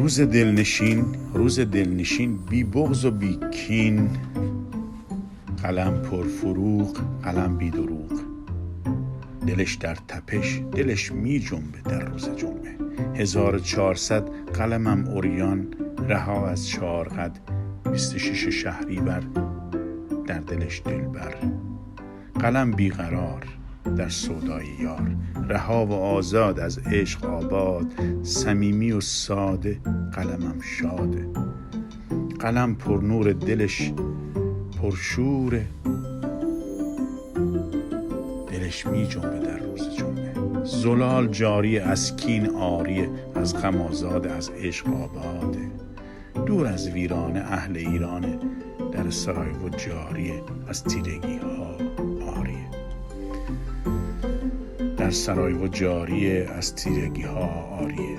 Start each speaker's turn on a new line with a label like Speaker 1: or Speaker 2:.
Speaker 1: روز دلنشین بی بغض و بی کین، قلم پر فروغ، قلم بی دروغ، دلش در تپش، دلش می جنبه در روز جمعه. 1400 قلمم عریان، رها از چارقد، 26 شهریور در دلش دلبر. قلم بیقرار در سودای یار، رها و آزاد از عشق آباد، صمیمی و ساده قلمم شاده. قلم پر نور، دلش پرشوره، دلش می جنبه در روز جمعه. زلال جاری از کین آریه، از غم آزاد، از عشق آباده. دور از ویرانه اهل ایرانه، در سرایو جاریه، از تیرگی ها آریه. در سرایو جاریه، از تیرگی ها آریه.